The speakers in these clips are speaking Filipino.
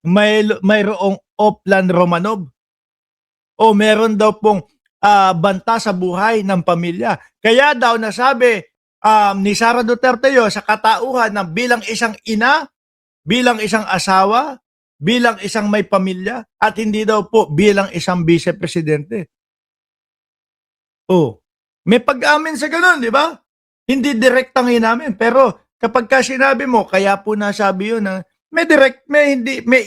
mayroong Oplan Romanov o meron daw pong banta sa buhay ng pamilya. Kaya daw nasabi ni Sara Duterte yun sa katauhan na bilang isang ina, bilang isang asawa, bilang isang may pamilya, at hindi daw po bilang isang vice-presidente. Oh, may pag-amin sa ganun, di ba? Hindi direktang inamin, pero kapag ka sinabi mo, kaya po nasabi yun na may direct, may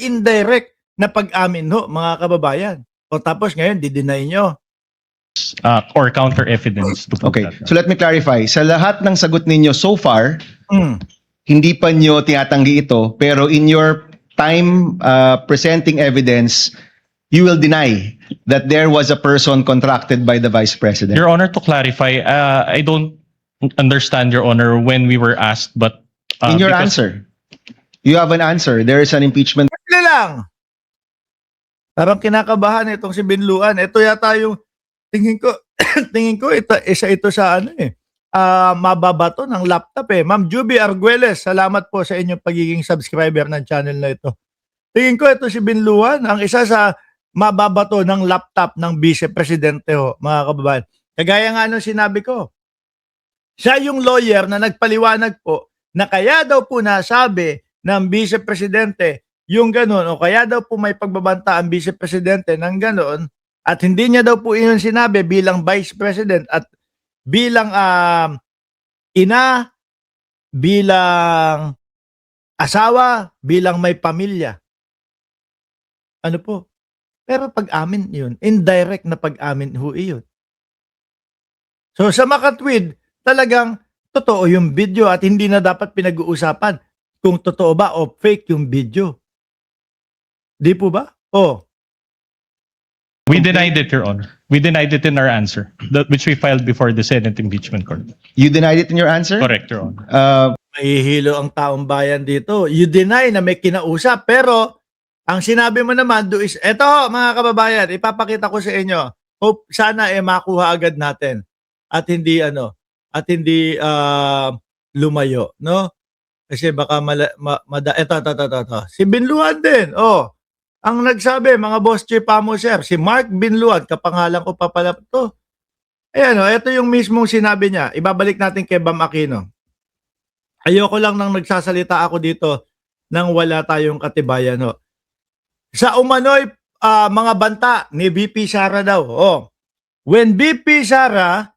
indirect na pag-amin ho, mga kababayan. O tapos ngayon, di-deny nyo. Or counter evidence to prove Okay, that. so let me clarify. Sa lahat ng sagot ninyo so far, Mm. hindi pa nyo tinatanggi ito, pero in your time presenting evidence, you will deny that there was a person contracted by the Vice President. Your Honor, to clarify, I don't understand, Your Honor, when we were asked, but In your because- answer, you have an answer. There is an impeachment. Sandali lang. Parang kinakabahan itong si Binluan. Ito yata yung tingin ko tingin ko isa ito sa ano mababato ng laptop eh. Ma'am Juby Arguelles, salamat po sa inyong pagiging subscriber ng channel na ito. Tingin ko ito si Binluan, ang isa sa mababato ng laptop ng Vice Presidente ho, mga kababayan. Kagaya nga nung sinabi ko, siya yung lawyer na nagpaliwanag po na kaya daw po nasabi ng Vice Presidente yung gano'n o kaya daw po may pagbabanta ang Vice Presidente ng gano'n at hindi niya daw po yun sinabi bilang Vice President at bilang ina, bilang asawa, bilang may pamilya. Ano po? Pero pag-amin yun, indirect na pag-amin ho iyon. So sa makatwid, talagang totoo yung video at hindi na dapat pinag-uusapan kung totoo ba o fake yung video. Di po ba? Oh. We denied it, Your Honor. We denied it in our answer, which we filed before the Senate Impeachment Court. You denied it in your answer? Correct, Your Honor. Mahihilo ang taong bayan dito. You deny na may kinausap, pero ang sinabi mo naman do is, eto mga kababayan, ipapakita ko sa inyo. Hope sana makuha agad natin at hindi lumayo, no? Kasi baka ito. Si Binluan din. Oh. Ang nagsabi, mga boss chief amo sir, si Mark Binluan, kapangalan ko pa pala ito. Ayan, ito yung mismong sinabi niya. Ibabalik natin kay Bam Aquino. Ayoko lang nang nagsasalita ako dito nang wala tayong katibayan. Ho. Sa umano'y mga banta ni VP Sara daw. Oh. When VP Sara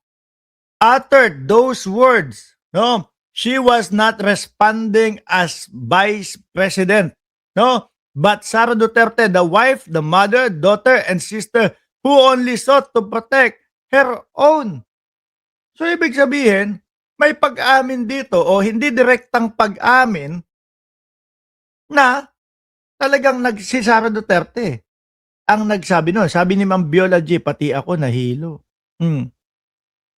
uttered those words, no, she was not responding as Vice President. No, but Sara Duterte, the wife, the mother, daughter, and sister who only sought to protect her own. So, ibig sabihin, may pag-amin dito o hindi direktang pag-amin na talagang si Sara Duterte ang nagsabi no. Sabi ni Ma'am Viola G, pati ako nahilo.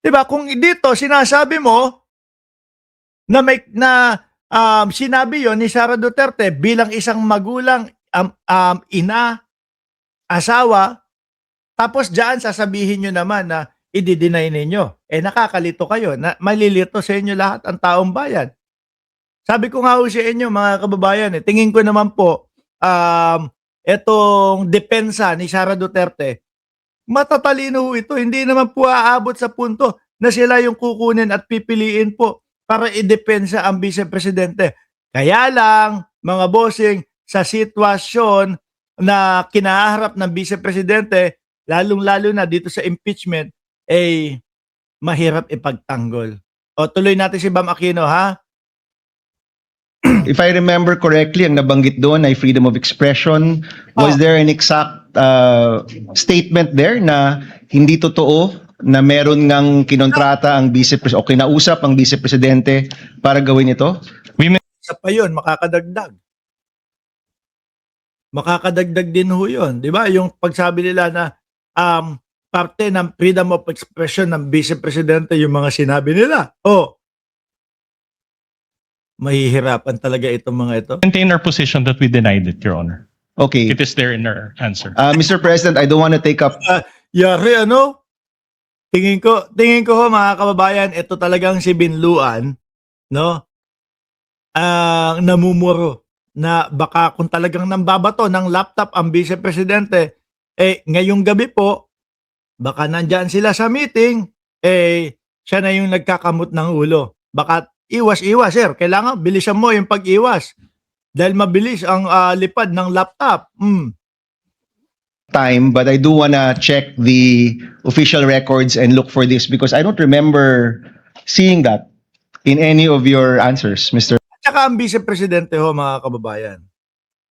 Diba? Kung dito, sinasabi mo na sinabi yon ni Sara Duterte bilang isang magulang, ina, asawa, tapos diyan sasabihin nyo naman na i-deny ninyo. Nakakalito kayo. Malilito sa inyo lahat ang taong bayan. Sabi ko nga ho sa inyo mga kababayan, tingin ko naman po, etong depensa ni Sara Duterte, matatalino ho ito. Hindi naman po aabot sa punto na sila yung kukunin at pipiliin po para idepensa ang Vice Presidente. Kaya lang, mga bossing, sa sitwasyon na kinaharap ng Vice Presidente, lalong-lalo na dito sa impeachment, mahirap ipagtanggol. O tuloy natin si Bam Aquino, ha? If I remember correctly, ang nabanggit doon ay freedom of expression. Was there an exact statement there na hindi totoo na meron ngang kinontrata ang Vice Presidente o kinausap ang Vice Presidente para gawin ito? Isa pa yun, makakadagdag. Makakadagdag din ho yun. Di ba? Yung pagsabi nila na parte ng freedom of expression ng Vice Presidente yung mga sinabi nila. Mahihirapan talaga itong mga ito. Maintain our position that we denied it, Your Honor. Okay. It is there in our answer. Mr. President, I don't want to take up... Yari, ano? Tingin ko ho mga kababayan, ito talagang si Binluan, no? Namumuro. na baka kung talagang nambabato ng laptop ang Vice Presidente, ngayong gabi po, baka nandyan sila sa meeting, siya na yung nagkakamot ng ulo. Baka iwas-iwas, sir. Kailangan bilisan mo yung pag-iwas. Dahil mabilis ang lipad ng laptop. Time, but I do wanna check the official records and look for this because I don't remember seeing that in any of your answers, Mr. Tsaka ang Vice Presidente ho, mga kababayan,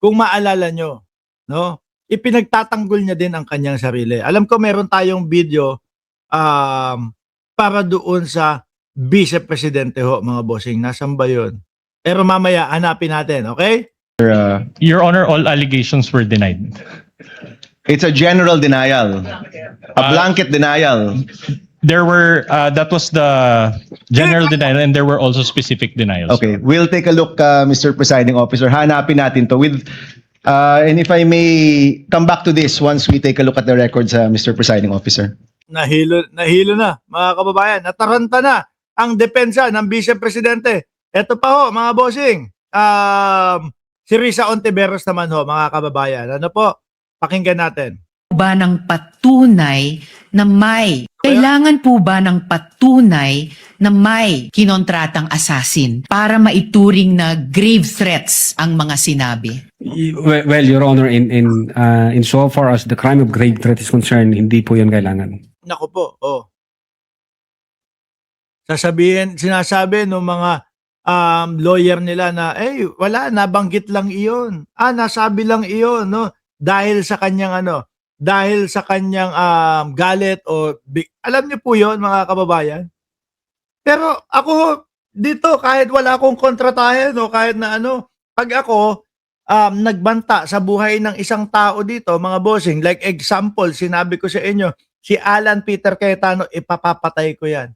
kung maalala nyo, no, ipinagtatanggol niya din ang kanyang sarili. Alam ko meron tayong video para doon sa Vice Presidente ho, mga bossing. Nasaan ba yun? Pero mamaya, hanapin natin, okay? Your Honor, all allegations were denied. It's a general denial, a blanket denial. There were, that was the general denial, and there were also specific denials. Okay, we'll take a look, Mr. Presiding Officer. Hanapin natin to with, and if I may come back to this once we take a look at the records, Mr. Presiding Officer. Nahilo na, mga kababayan. Nataranta na ang depensa ng Vice Presidente. Ito pa ho, mga bossing. Si Risa Ontiveros naman ho, mga kababayan. Ano po? Pakinggan natin. Ba ng patunay na kailangan po ba ng patunay na may kinontratang assassin para maituring na grave threats ang mga sinabi? Well, Your Honor, in so far as the crime of grave threat is concerned, hindi po yan kailangan. Naku po, sinasabi ng mga lawyer nila na, wala, nabanggit lang iyon. Nasabi lang iyon, no? Dahil sa kanyang galit o alam niyo po 'yon, mga kababayan. Pero ako dito, kahit wala akong kontratahin o kahit na pag ako nagbanta sa buhay ng isang tao dito, mga bossing, like example, sinabi ko sa inyo, si Alan Peter Cayetano, ipapapatay ko 'yan.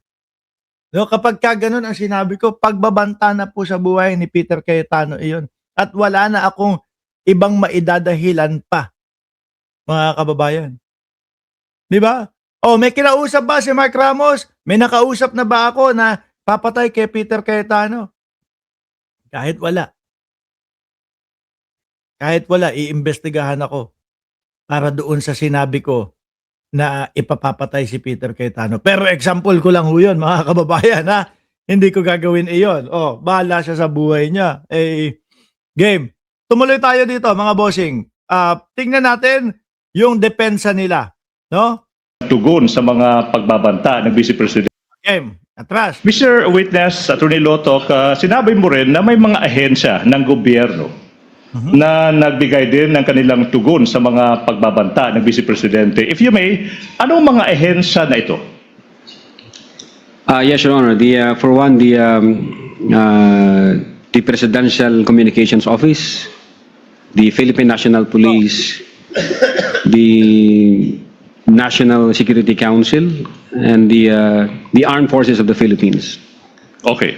No, kapag ganun ang sinabi ko, pagbabanta na po sa buhay ni Peter Cayetano iyon. At wala na akong ibang maidadahilan pa, mga kababayan. Di ba? May kinausap ba si Mark Ramos? May nakausap na ba ako na papatay kay Peter Cayetano? Kahit wala, iimbestigahan ako para doon sa sinabi ko na ipapapatay si Peter Cayetano. Pero example ko lang ho yun, mga kababayan, ha? Hindi ko gagawin iyon. Bahala siya sa buhay niya. Game. Tumuloy tayo dito, mga bossing. Tingnan natin yung depensa nila, no? Tugon sa mga pagbabanta ng Vice President. Game. Atras. Mr. Witness, Attorney Lotok, sinabi mo rin na may mga ahensya ng gobyerno na nagbigay din ng kanilang tugon sa mga pagbabanta ng Vice Presidente. If you may, anong mga ahensya na ito? Yes, Your Honor. For one, the Presidential Communications Office, the Philippine National Police, the National Security Council, and the Armed Forces of the Philippines. Okay.